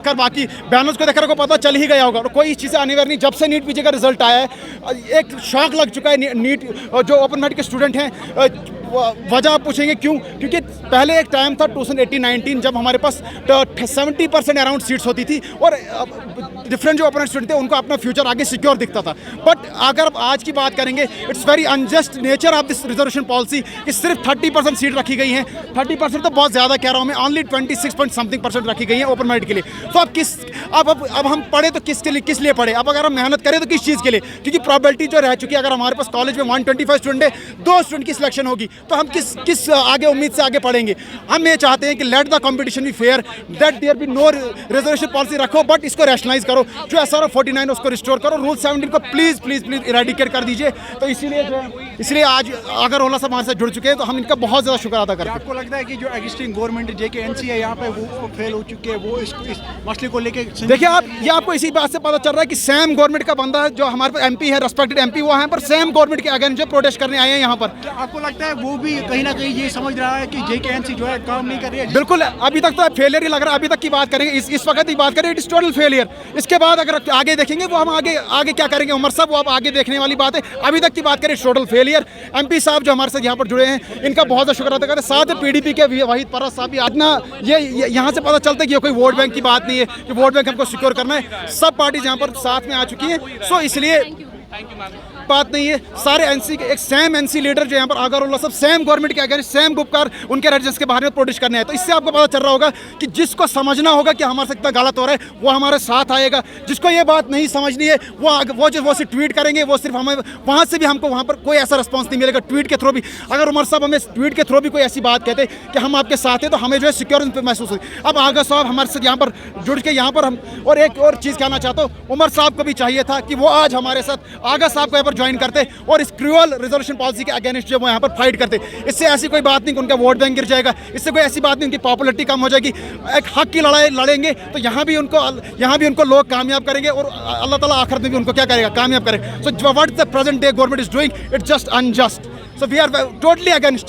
कर बाकी बयानों को देखकर को पता चल ही गया होगा और कोई इस चीज़ से अनिवार्य नहीं। जब से नीट पीजी का रिजल्ट आया है एक शॉक लग चुका है। नीट जो ओपन मेरिट के स्टूडेंट हैं वजह आप पूछेंगे क्यों, क्योंकि पहले एक टाइम था 2018-19 जब हमारे पास 70% अराउंड सीट्स होती थी और डिफरेंट जो ओपन स्टूडेंट थे उनको अपना फ्यूचर आगे सिक्योर दिखता था। बट अगर आप आज की बात करेंगे it's very unjust nature of this reservation policy कि सिर्फ 30% सीट रखी गई हैं। 30% तो बहुत ज़्यादा कह रहा हूँ मैं, ओनली 26% रखी गई हैं ओपन मेरिट के लिए। तो अब हम पढ़े तो किस लिए पढ़े? अब अगर हम मेहनत करें तो किस चीज़ के लिए? क्योंकि प्रोबेबिलिटी जो रह चुकी है, अगर हमारे पास कॉलेज में 125 स्टूडेंट है, 2 स्टूडेंट की सिलेक्शन होगी तो हम किस आगे उम्मीद से आगे पढ़ेंगे? हम ये चाहते हैं कि let the competition be fair, that there be no reservation policy रखो बट इसको रैशनलाइज करो। जो SRO 49 उसको रिस्टोर करो, रूल 17 को प्लीज़ प्लीज़ प्लीज़ इरेडिकेट कर दीजिए। तो इसलिए आज अगर ओला साहब हमारे साथ जुड़ चुके हैं तो हम इनका बहुत ज़्यादा शुक्र अदा करते हैं। आपको लगता है कि जो एग्जिस्टिंग गवर्नमेंट JKNC है यहाँ पे वो फेल हो चुके हैं, वो इस मसले को लेके? देखिए ये आपको इसी बात से पता चल रहा है कि सेम गवर्नमेंट का बंदा जो हमारे पास MP है, रेस्पेक्टेड MP, वो है पर सेम गवर्नमेंट के अगेंस्ट जो प्रोटेस्ट करने आए हैं यहाँ पर। क्या आपको लगता है वो भी कहीं ना कहीं ये समझ रहा है कि JKNC जो है काम नहीं कर रही है? बिल्कुल, अभी तक तो फेलियर ही लग रहा है। अभी तक की बात करेंगे, इस वक्त की बात करें, इट इज टोटल फेलियर। इसके बाद अगर आगे देखेंगे वो हम आगे क्या करेंगे उमर साहब, वो आप आगे देखने वाली बात है। अभी तक की बात करें टोटल फेलियर। MP साहब जो हमारे साथ यहाँ पर जुड़े हैं इनका बहुत ज़्यादा शुक्र अदा करते हैं। साथ में PDP के वहीद परस साहब भी आजना, ये यहाँ से पता चलता है कि ये कोई वोट बैंक की बात नहीं है कि वोट बैंक हमको सिक्योर करना है। सब पार्टीज यहाँ पर साथ में आ चुकी हैं। सो इसलिए बात नहीं है, सारे NC के एक सेम NC लीडर जो यहाँ पर अगरवाला सब सेम गवर्नमेंट के अगेंस्ट, सेम गुपकार उनके रेजिडेंस के बारे में प्रोटेस्ट करने आए। तो इससे आपको पता चल रहा होगा कि जिसको समझना होगा कि हमारे साथ इतना गलत हो रहा है वो हमारे साथ आएगा। जिसको ये बात नहीं समझनी है वो सिर्फ ट्वीट करेंगे, वो सिर्फ हमें वहाँ से भी हमको वहाँ पर कोई ऐसा रिस्पॉन्स नहीं मिलेगा ट्वीट के थ्रू भी। अगर उमर साहब हमें ट्वीट के थ्रू भी कोई ऐसी बात कहते कि हम आपके साथ हैं तो हमें जो है सिक्योर महसूस होगी। अब आगा साहब हमारे साथ यहाँ पर जुड़ के यहाँ पर हम और एक और चीज़ कहना चाहता हूँ, उमर साहब को भी चाहिए था कि वो आज हमारे साथ आगा साहब को यहाँ पर ज्वाइन करते और इस क्रूअल रिजर्वेशन पॉलिसी के अगेंस्ट जो वो यहाँ पर फाइट करते। इससे ऐसी कोई बात नहीं कि उनका वोट बैंक गिर जाएगा, इससे कोई ऐसी बात नहीं उनकी पॉपुलरिटी कम हो जाएगी। एक हक की लड़ाई लड़ेंगे तो यहाँ भी उनको लोग कामयाब करेंगे और अल्लाह ताला आखिरत में भी उनको क्या करेगा, कामयाब करेगा। So what the present day government is doing, it's just unjust. So we are totally against.